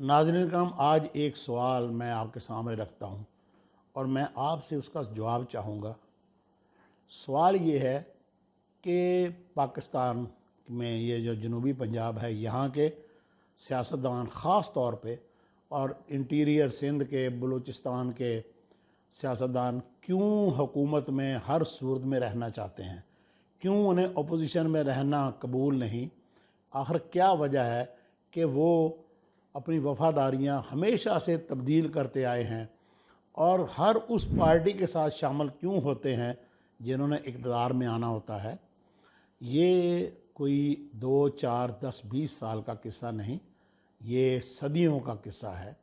नाज़रीन करम, आज एक सवाल मैं आपके सामने रखता हूँ और मैं आपसे उसका जवाब चाहूँगा। सवाल ये है कि पाकिस्तान में ये जो जनूबी पंजाब है, यहाँ के सियासतदान ख़ास तौर पे और इंटीरियर सिंध के, बलूचिस्तान के सियासतदान क्यों हुकूमत में हर सूरत में रहना चाहते हैं, क्यों उन्हें अपोजिशन में रहना कबूल नहीं। आखिर क्या वजह है कि वो अपनी वफ़ादारियाँ हमेशा से तब्दील करते आए हैं और हर उस पार्टी के साथ शामिल क्यों होते हैं जिन्होंने इक़्तिदार में आना होता है। ये कोई 2, 4, 10, 20 साल का किस्सा नहीं, ये सदियों का किस्सा है।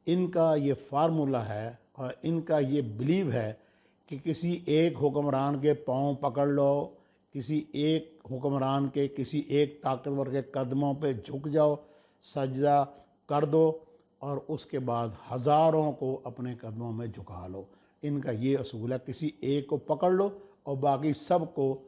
इनका ये फार्मूला है और इनका ये बिलीव है कि किसी एक हुक्मरान के पांव पकड़ लो, किसी एक हुक्मरान के, किसी एक ताकतवर के कदमों पे झुक जाओ, सजदा कर दो और उसके बाद हज़ारों को अपने कदमों में झुका लो। इनका ये असूल है, किसी एक को पकड़ लो और बाकी सब को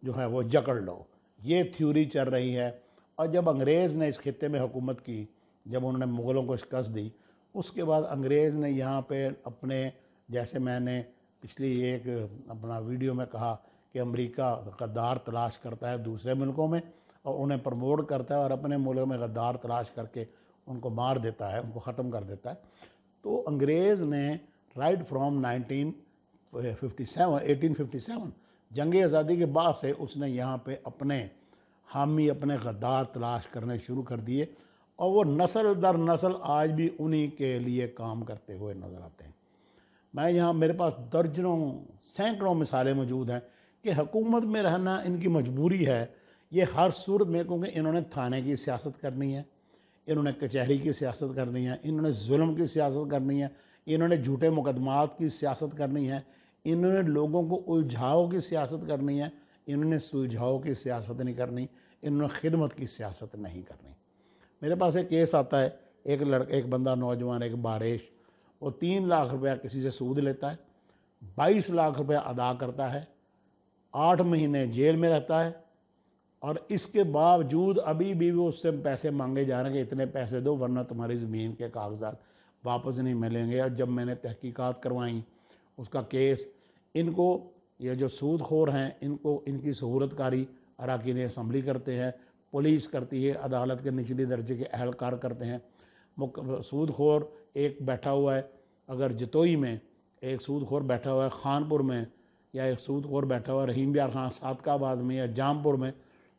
जो है वो जकड़ लो। ये थ्योरी चल रही है। और जब अंग्रेज़ ने इस खित्ते में हुकूमत की, जब उन्होंने मुग़लों को शिकस्त दी, उसके बाद अंग्रेज़ ने यहाँ पे अपने, जैसे मैंने पिछली एक अपना वीडियो में कहा कि अमेरिका गद्दार तलाश करता है दूसरे मुल्कों में और उन्हें प्रमोट करता है और अपने मुल्क में गद्दार तलाश करके उनको मार देता है, उनको ख़त्म कर देता है। तो अंग्रेज़ ने राइट फ्रॉम 1857 जंग आज़ादी के बाद से उसने यहाँ पे अपने हामी, अपने गद्दार तलाश करने शुरू कर दिए और वो नस्ल दर नस्ल आज भी उन्हीं के लिए काम करते हुए नज़र आते हैं। मैं यहाँ, मेरे पास दर्जनों सैकड़ों मिसालें मौजूद हैं कि हुकूमत में रहना इनकी मजबूरी है। ये हर सूरत में, क्योंकि इन्होंने थाने की सियासत करनी है, इन्होंने कचहरी की सियासत करनी है, इन्होंने जुल्म की सियासत करनी है, इन्होंने झूठे मुकदमात की सियासत करनी है, इन्होंने लोगों को उलझाओ की सियासत करनी है, इन्होंने सुलझाओ की सियासत नहीं करनी, इन्होंने खिदमत की सियासत नहीं करनी। मेरे पास एक केस आता है, एक बंदा, नौजवान, एक बारिश, वो 3 लाख रुपया किसी से सूद लेता है, 22 लाख रुपया अदा करता है, 8 महीने जेल में रहता है और इसके बावजूद अभी भी वो उससे पैसे मांगे जा रहे हैं कि इतने पैसे दो वरना तुम्हारी ज़मीन के कागजात वापस नहीं मिलेंगे। और जब मैंने तहकीकात करवाई उसका केस, इनको, ये जो सूदखोर हैं, इनको इनकी सहूलतकारी अरकान असम्बली करते हैं, पुलिस करती है, अदालत के निचले दर्जे के अहलकार करते हैं। सूदखोर एक बैठा हुआ है, अगर जतोई में एक सूदखोर बैठा हुआ है, खानपुर में, या एक सूदखोर बैठा हुआ है रहीम बियार खान सादकाबाद में या जामपुर में,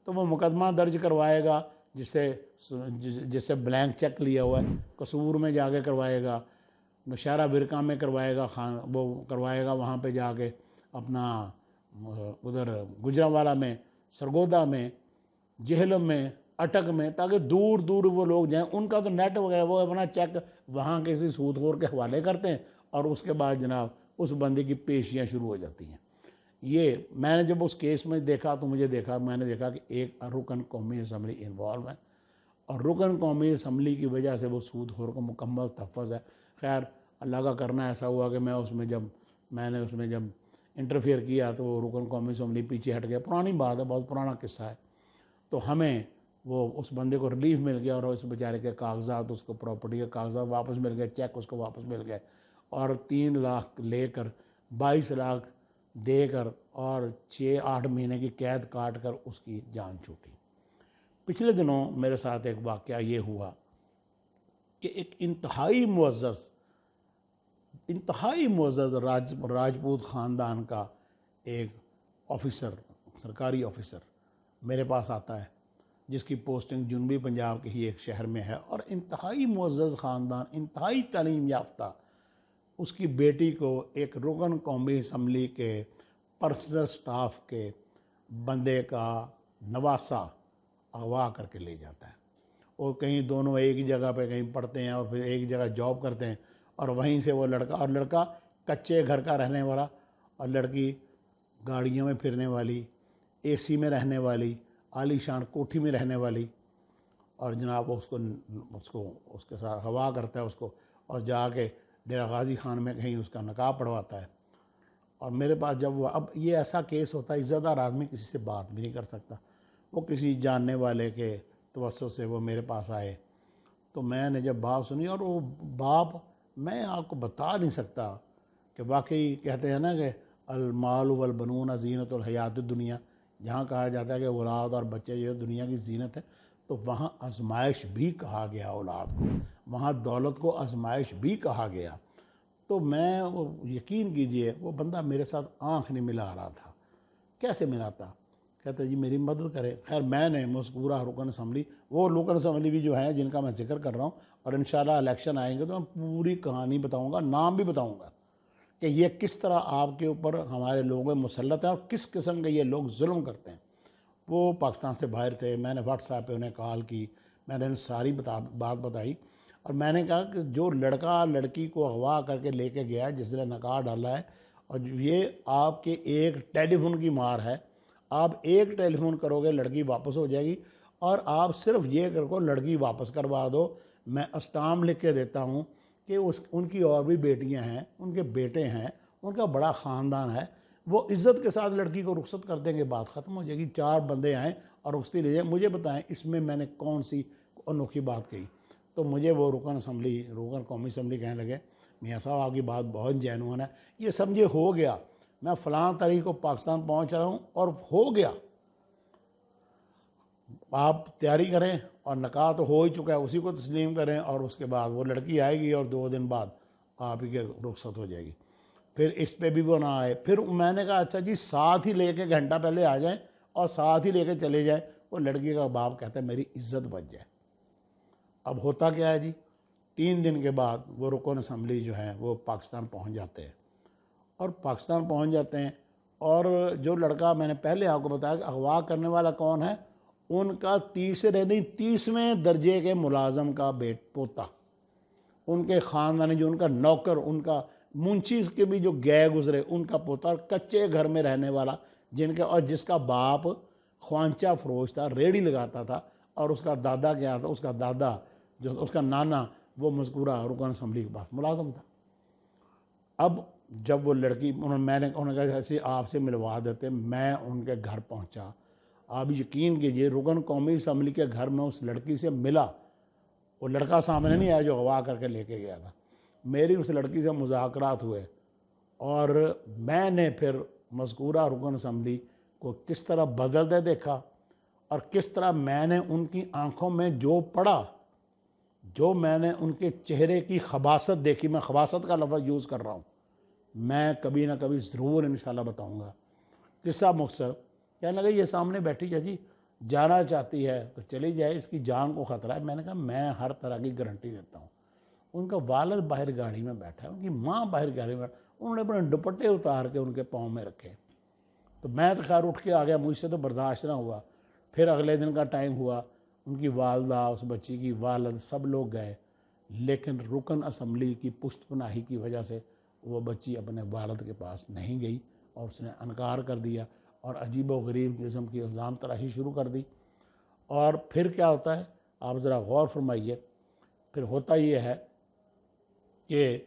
तो वो मुकदमा दर्ज करवाएगा जिससे ब्लैंक चेक लिया हुआ है, कसूर में जाके करवाएगा, नौशहरा विरका में करवाएगा, वो करवाएगा वहाँ पे जाके अपना, उधर गुजरांवाला में, सरगोदा में, जेहलम में, अटक में, ताकि दूर दूर वो लोग जाएं। उनका तो नेट वगैरह, वो अपना चेक वहाँ किसी सूदखोर के हवाले करते हैं और उसके बाद जनाब उस बंदे की पेशियाँ शुरू हो जाती हैं। ये मैंने जब उस केस में देखा तो मैंने देखा कि एक रुकन कौमी असम्बली इन्वॉल्व है और रुकन कौमी असम्बली की वजह से वो सूदखोर को मुकम्मल तहफ़्फ़ुज़ है। खैर, अल्लाह का करना ऐसा हुआ कि मैंने उसमें जब इंटरफेयर किया तो वो रुकन कौमी असम्बली पीछे हट गया। पुरानी बात है, बहुत पुराना किस्सा है। तो हमें वो उस बंदे को रिलीफ मिल गया और उस बेचारे के कागजात, उसको प्रॉपर्टी के कागजात वापस मिल गए, चेक उसको वापस मिल गए और 3 लाख लेकर 22 लाख देकर और 6-8 महीने की कैद काट कर उसकी जान छूटी। पिछले दिनों मेरे साथ एक वाक़या ये हुआ कि एक इंतहाई मुअज़्ज़ज़ राजपूत ख़ानदान का एक ऑफ़िसर, सरकारी ऑफ़िसर मेरे पास आता है, जिसकी पोस्टिंग जनूबी पंजाब के ही एक शहर में है और इंतहाई मुअज़्ज़ज़ ख़ानदान, इंतहाई तालीम याफ्ता, उसकी बेटी को एक रुकन कौमी असम्बली के पर्सनल स्टाफ के बंदे का नवासा अगवा करके ले जाता है। और कहीं दोनों एक ही जगह पे कहीं पढ़ते हैं और फिर एक जगह जॉब करते हैं और वहीं से वो लड़का कच्चे घर का रहने वाला और लड़की गाड़ियों में फिरने वाली, एसी में रहने वाली, आलीशान कोठी में रहने वाली। और जनाब उसको उसके साथ हवा करता है उसको और जाके डेरा गाजी खान में कहीं उसका निकाह पढ़वाता है। और मेरे पास जब वो, अब ये ऐसा केस होता है, इज़्ज़तदार आदमी किसी से बात भी नहीं कर सकता, वो किसी जानने वाले के तवस्सुत से वो मेरे पास आए तो मैंने जब बात सुनी, और वो बाप मैं आपको बता नहीं सकता कि वाकई कहते हैं ना कि अल माल वल बनून ज़ीनतुल हयात दुनिया, जहाँ कहा जाता है कि औलाद और बच्चे जो दुनिया की जीनत है, तो वहाँ आजमाइश भी कहा गया औलाद को, वहाँ दौलत को आजमाइश भी कहा गया। तो मैं यकीन कीजिए वो बंदा मेरे साथ आँख नहीं मिला रहा था। कैसे मिलाता? कहता जी मेरी मदद करें। खैर मैंने मज़कूरा रुकन असम्बली, वो रुकन असम्बली भी जो है जिनका मैं जिक्र कर रहा हूँ, और इंशाल्लाह इलेक्शन आएंगे तो मैं पूरी कहानी बताऊँगा, नाम भी बताऊँगा कि ये किस तरह आपके ऊपर हमारे लोगों में मुसल्लत है और किस किस्म के ये लोग जुल्म करते हैं। वो पाकिस्तान से बाहर थे, मैंने व्हाट्सएप पे उन्हें कॉल की, मैंने उन्हें सारी बात बताई, और मैंने कहा कि जो लड़का लड़की को अगवा करके लेके गया है, जिसने नकाब डाला है, और ये आपके एक टेलीफोन की मार है। आप एक टेलीफोन करोगे लड़की वापस हो जाएगी, और आप सिर्फ ये करो लड़की वापस करवा दो, मैं अस्टाम लिख के देता हूँ कि उनकी और भी बेटियाँ हैं, उनके बेटे हैं, उनका बड़ा ख़ानदान है, वो इज़्ज़त के साथ लड़की को रुखसत कर देंगे, बात ख़त्म हो जाएगी। 4 बंदे आएँ और रुखसती ले जाए। मुझे बताएं इसमें मैंने कौन सी अनोखी बात कही? तो मुझे वो रुकन कौमी असम्बली कहने लगे, मियाँ साहब आपकी बात बहुत जेन्युइन है, ये समझे हो गया, मैं फ़लाँ तारीख को पाकिस्तान पहुँच रहा हूँ और हो गया, आप तैयारी करें, और निकाह तो हो ही चुका है, उसी को तस्लीम करें, और उसके बाद वो लड़की आएगी और 2 दिन बाद आप ही के रुखसत हो जाएगी। फिर इस पे भी वो ना आए। फिर मैंने कहा अच्छा जी साथ ही लेके घंटा पहले आ जाएं और साथ ही लेके चले जाएं। वो लड़की का बाप कहता है मेरी इज्जत बच जाए। अब होता क्या है जी, 3 दिन के बाद वो रुकन असम्बली जो है वो पाकिस्तान पहुंच जाते हैं, और पाकिस्तान पहुंच जाते हैं, और जो लड़का मैंने पहले आपको बताया कि अगवा करने वाला कौन है, उनका तीसरे नहीं 30वें दर्जे के मुलाजम का पोता, उनके ख़ानदानी जो उनका नौकर, उनका मुंशीज के भी जो गए गुजरे, उनका पोता, और कच्चे घर में रहने वाला जिनके, और जिसका बाप ख्वांचा फरोश था, रेड़ी लगाता था, और उसका दादा क्या था, उसका दादा जो उसका नाना वो मज़कूरा रुकन असम्बली के पास मुलाजम था। अब जब वो लड़की मैंने कहा ऐसे आपसे मिलवा देते, मैं उनके घर पहुंचा। आप यकीन कीजिए रुकन कौमी असम्बली के घर में उस लड़की से मिला, वो लड़का सामने नहीं आया जो अगवा करके लेके गया था, मेरी उस लड़की से मुज़ाकरात हुए, और मैंने फिर मज़कूरा रुकन असम्बली को किस तरह बदलते देखा, और किस तरह मैंने उनकी आंखों में जो पढ़ा, जो मैंने उनके चेहरे की खबासत देखी, मैं खबासत का लफ्ज़ यूज़ कर रहा हूँ, मैं कभी ना कभी ज़रूर इंशाल्लाह बताऊँगा। किस्सा मुख्तसर, कहने लगे ये सामने बैठी है जी, जाना चाहती है तो चली जाए, इसकी जान को ख़तरा है। मैंने कहा मैं हर तरह की गारंटी देता हूँ। उनका वालिद बाहर गाड़ी में बैठा है, उनकी माँ बाहर गाड़ी में, उन्होंने अपने दुपट्टे उतार के उनके पाँव में रखे। तो मैं तो खैर उठ के आ गया, मुझसे तो बर्दाश्त ना हुआ। फिर अगले दिन का टाइम हुआ, उनकी वालदा, उस बच्ची की वालिद, सब लोग गए, लेकिन रुकन असम्बली की पुश्तपनाही की वजह से वो बच्ची अपने वालिद के पास नहीं गई, और उसने इनकार कर दिया, और अजीब व गरीब किस्म की इल्ज़ाम तराशी शुरू कर दी। और फिर क्या होता है आप ज़रा गौर फरमाइए। फिर होता ये है कि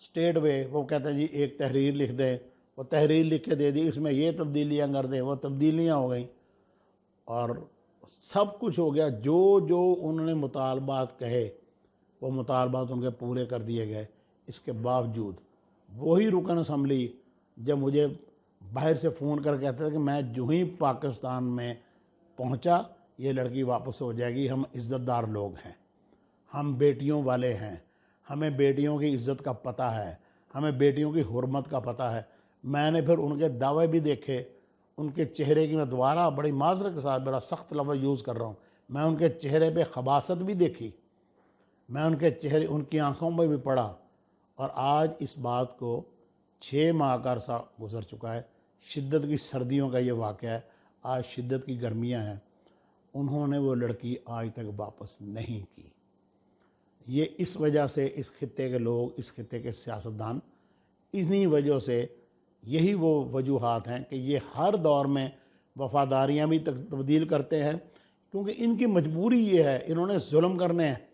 स्टेट वे वो कहते हैं जी एक तहरीर लिख दें, वो तहरीर लिख के दे दी, इसमें ये तब्दीलियाँ कर दें, वो तब्दीलियाँ हो गई, और सब कुछ हो गया। जो जो उन्होंने मुतालबात कहे वो मुतालबात उनके पूरे कर दिए गए। इसके बावजूद वही रुकन असम्बली जब मुझे बाहर से फ़ोन कर कहते थे कि मैं जो ही पाकिस्तान में पहुंचा ये लड़की वापस हो जाएगी, हम इज़्ज़तदार लोग हैं, हम बेटियों वाले हैं, हमें बेटियों की इज़्ज़त का पता है, हमें बेटियों की हुर्मत का पता है। मैंने फिर उनके दावे भी देखे, उनके चेहरे की, मैं दोबारा बड़ी माजरत के साथ बड़ा सख्त लफ्ज़ यूज़ कर रहा हूँ, मैं उनके चेहरे पे खबासत भी देखी, मैं उनके चेहरे, उनकी आंखों में भी पढ़ा। और आज इस बात को 6 माह का अरसा गुजर चुका है। शिद्दत की सर्दियों का ये वाक़या है, आज शिद्दत की गर्मियाँ हैं, उन्होंने वो लड़की आज तक वापस नहीं की। ये इस वजह से इस खित्ते के लोग, इस खित्ते के सियासतदान, इन्हीं वजह से, यही वो वजूहात हैं कि ये हर दौर में वफ़ादारियाँ भी तब्दील करते हैं, क्योंकि इनकी मजबूरी ये है, इन्होंने जुल्म करने हैं,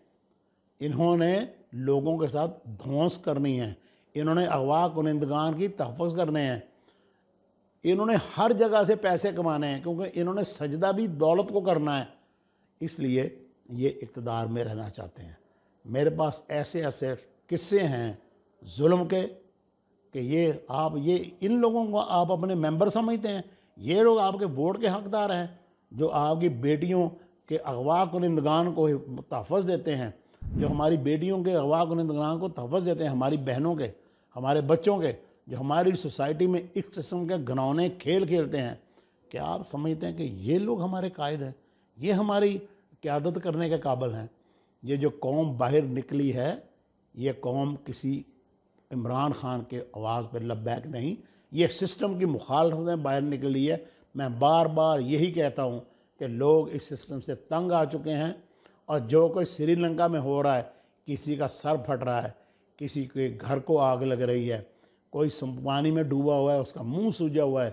इन्होंने लोगों के साथ धौंस करनी है, इन्होंने अगवा कुनिंदगान की तहफ़्फ़ुज़ करने हैं, इन्होंने हर जगह से पैसे कमाने हैं, क्योंकि इन्होंने सजदा भी दौलत को करना है, इसलिए ये इक़्तिदार में रहना चाहते हैं। मेरे पास ऐसे ऐसे किस्से हैं जुल्म के कि ये इन लोगों को आप अपने मेंबर समझते हैं। ये लोग आपके वोट के हकदार हैं जो आपकी बेटियों के अगवा कुनिंदगान को तहफ़्फ़ुज़ देते हैं, जो हमारी बेटियों के अगवा कुनिंदगान को तहफ़्फ़ुज़ देते हैं, हमारी बहनों के, हमारे बच्चों के, जो हमारी सोसाइटी में इस किस्म के घिनौने खेल खेलते हैं। क्या आप समझते हैं कि ये लोग हमारे कायद हैं, ये हमारी क़यादत करने के काबिल हैं? ये जो कौम बाहर निकली है, ये कौम किसी इमरान खान के आवाज़ पर लब्बैक नहीं, ये सिस्टम की मुखालफत में बाहर निकली है। मैं बार बार यही कहता हूँ कि लोग इस सिस्टम से तंग आ चुके हैं, और जो कोई श्रीलंका में हो रहा है, किसी का सर फट रहा है, किसी के घर को आग लग रही है, कोई पानी में डूबा हुआ है उसका मुंह सूजा हुआ है,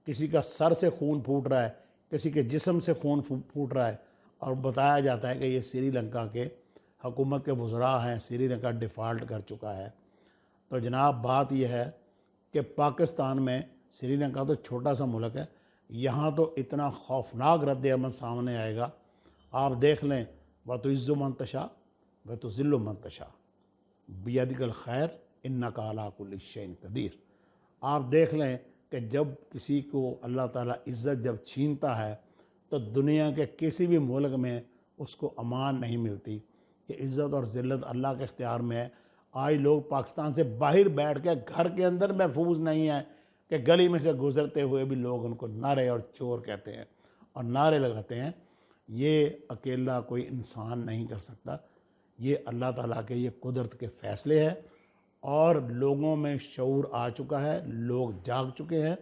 किसी का सर से खून फूट रहा है, किसी के जिस्म से खून फूट रहा है, और बताया जाता है कि ये श्रीलंका के हुकूमत के वज़रा हैं, श्रीलंका डिफ़ॉल्ट कर चुका है। तो जनाब बात यह है कि पाकिस्तान में, श्रीलंका तो छोटा सा मुल्क है, यहाँ तो इतना खौफनाक रद्द-ए-अमल सामने आएगा। आप देख लें, व तुइज़्ज़ु मन तशा व तुज़िल्लु मन तशा बियदिकल खैर इन्नका अला कुल्लि शैइन कदीर। आप देख लें कि जब किसी को अल्लाह ताला इज़्ज़त जब छीनता है तो दुनिया के किसी भी मुल्क में उसको अमान नहीं मिलती कि इज़्ज़त और ज़िल्लत अल्लाह के इख्तियार में है। आज लोग पाकिस्तान से बाहर बैठ के घर के अंदर महफूज नहीं है कि गली में से गुजरते हुए भी लोग उनको नारे और चोर कहते हैं और नारे लगाते हैं। ये अकेला कोई इंसान नहीं कर सकता, ये अल्लाह ताला के ये कुदरत के फ़ैसले हैं, और लोगों में शऊर आ चुका है, लोग जाग चुके हैं।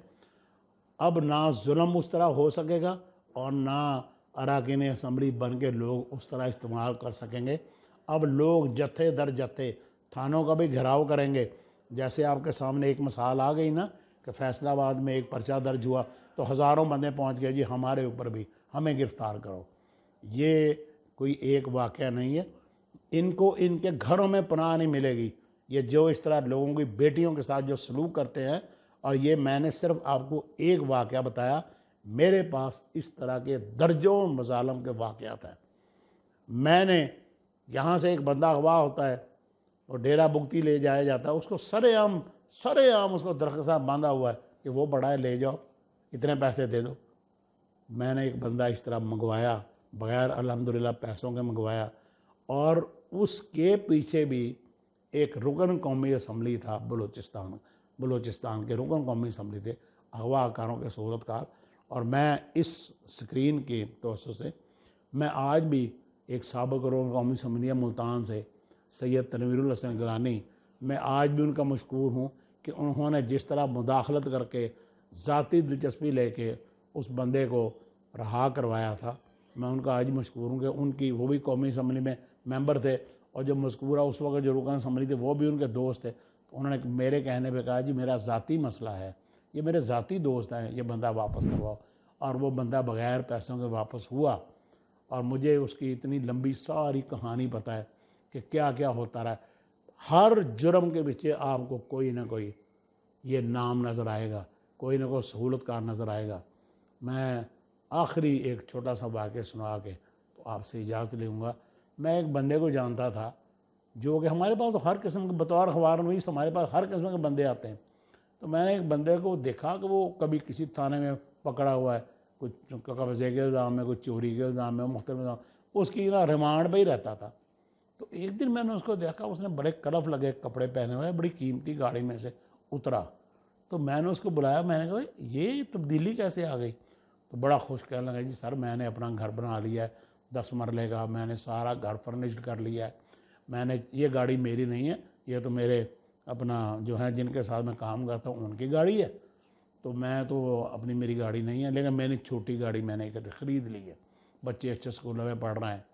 अब ना जुल्म उस तरह हो सकेगा और ना अरकान असम्बली बन के लोग उस तरह इस्तेमाल कर सकेंगे। अब लोग जत्थे दर जत्थे थानों का भी घेराव करेंगे। जैसे आपके सामने एक मिसाल आ गई ना कि फैसलाबाद में एक पर्चा दर्ज हुआ तो हज़ारों बंदे पहुंच गए, जी हमारे ऊपर भी, हमें गिरफ़्तार करो। ये कोई एक वाक़या नहीं है, इनको इनके घरों में पनाह नहीं मिलेगी। ये जो इस तरह लोगों की बेटियों के साथ जो सलूक करते हैं, और ये मैंने सिर्फ आपको एक वाक़या बताया, मेरे पास इस तरह के दर्जों मज़ालम के वाक़यात हैं। मैंने यहाँ से एक बंदा अगवा होता है और डेरा बुगती ले जाया जाता है, उसको सरेआम उसको दरख्त साहब बांधा हुआ है कि वो बड़ा है, ले जाओ, इतने पैसे दे दो। मैंने एक बंदा इस तरह मंगवाया, बग़ैर अल्हम्दुलिल्लाह पैसों के मंगवाया, और उसके पीछे भी एक रुकन कौमी असम्बली था, बलूचिस्तान के रुकन कौमी असम्बली थे, अगवाकारों के सूरतकार। और मैं इस स्क्रीन के तवज्जो से मैं आज भी एक साबिक़ रुकन कौमी असम्बली मुल्तान से सैयद तनवीरुल हसन गिलानी, मैं आज भी उनका मशकूर हूँ कि उन्होंने जिस तरह मुदाखलत करके ज़ाती दिलचस्पी लेके उस बंदे को रहा करवाया था। मैं उनका आज मशकूर हूँ कि उनकी, वो भी कौमी असम्बली में मेंबर थे, और जो मज़कूरा उस वक्त जो रुकन असम्बली थे वो भी उनके दोस्त थे। तो उन्होंने मेरे कहने पे कहा, जी मेरा ज़ाती मसला है, ये मेरे ज़ाती दोस्त हैं, ये बंदा वापस करवाओ। और वो बंदा बग़ैर पैसों के वापस हुआ, और मुझे उसकी इतनी लंबी सारी कहानी पता है कि क्या क्या होता रहा। हर जुर्म के पीछे आपको कोई ना कोई ये नाम नज़र आएगा, कोई ना कोई सहूलतकार नज़र आएगा। मैं आखिरी एक छोटा सा वाक़या सुना के तो आपसे इजाज़त लूँगा। मैं एक बंदे को जानता था जो कि, हमारे पास तो हर किस्म के, बतौर अखबार नवीस हमारे पास हर किस्म के बंदे आते हैं। तो मैंने एक बंदे को देखा कि वो कभी किसी थाने में पकड़ा हुआ है, कुछ कब्ज़े के इल्ज़ाम में, कुछ चोरी के इल्ज़ाम में, मुख्तलिफ इल्ज़ाम, उसकी ना रिमांड पर ही रहता था। तो एक दिन मैंने उसको देखा, उसने बड़े कलफ लगे कपड़े पहने हुए, बड़ी कीमती गाड़ी में से उतरा। तो मैंने उसको बुलाया, मैंने कहा ये तब्दीली कैसे आ गई? तो बड़ा खुश कहने लगा, जी सर मैंने अपना घर बना लिया है 10 मरले का, मैंने सारा घर फर्निश्ड कर लिया है, मैंने, ये गाड़ी मेरी नहीं है, ये तो मेरे अपना जो है जिनके साथ मैं काम करता हूँ उनकी गाड़ी है। तो मैं तो अपनी, मेरी गाड़ी नहीं है, लेकिन मैंने छोटी गाड़ी मैंने ख़रीद ली है, बच्चे अच्छे स्कूलों में पढ़ रहे हैं।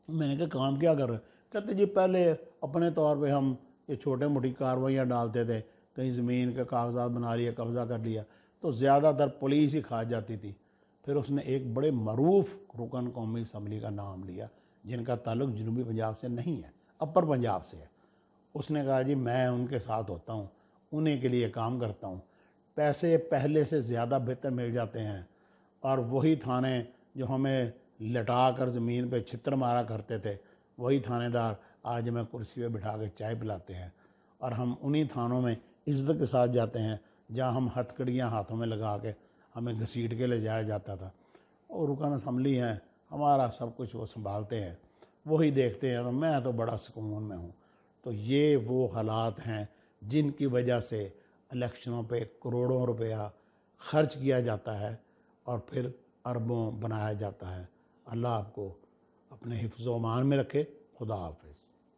मैंने कहा काम क्या कर रहे? कहते जी पहले अपने तौर पे हम ये छोटे मोटी कार्रवाइयाँ डालते थे, कहीं ज़मीन के कागजात बना लिया, कब्ज़ा कर लिया, तो ज़्यादातर पुलिस ही खा जाती थी। फिर उसने एक बड़े मरूफ रुकन कौमी असम्बली का नाम लिया जिनका ताल्लुक जनूबी पंजाब से नहीं है, अपर पंजाब से है। उसने कहा जी मैं उनके साथ होता हूँ, उन्हीं के लिए काम करता हूँ, पैसे पहले से ज़्यादा बेहतर मिल जाते हैं, और वही थाने जो हमें लटा कर ज़मीन पे छितर मारा करते थे, वही थानेदार आज हमें कुर्सी पे बिठा के चाय पिलाते हैं, और हम उन्हीं थानों में इज़्ज़त के साथ जाते हैं जहाँ हम हथकड़ियाँ हाथों में लगा के हमें घसीट के ले जाया जाता था। और रुकन असम्बली हैं, हमारा सब कुछ वो संभालते हैं, वही देखते हैं, और मैं तो बड़ा सुकून में हूँ। तो ये वो हालात हैं जिनकी वजह से इलेक्शनों पे करोड़ों रुपया खर्च किया जाता है और फिर अरबों बनाया जाता है। अल्लाह आपको अपने हिफ्ज़-ओ-अमान में रखे। खुदा हाफ़िज़।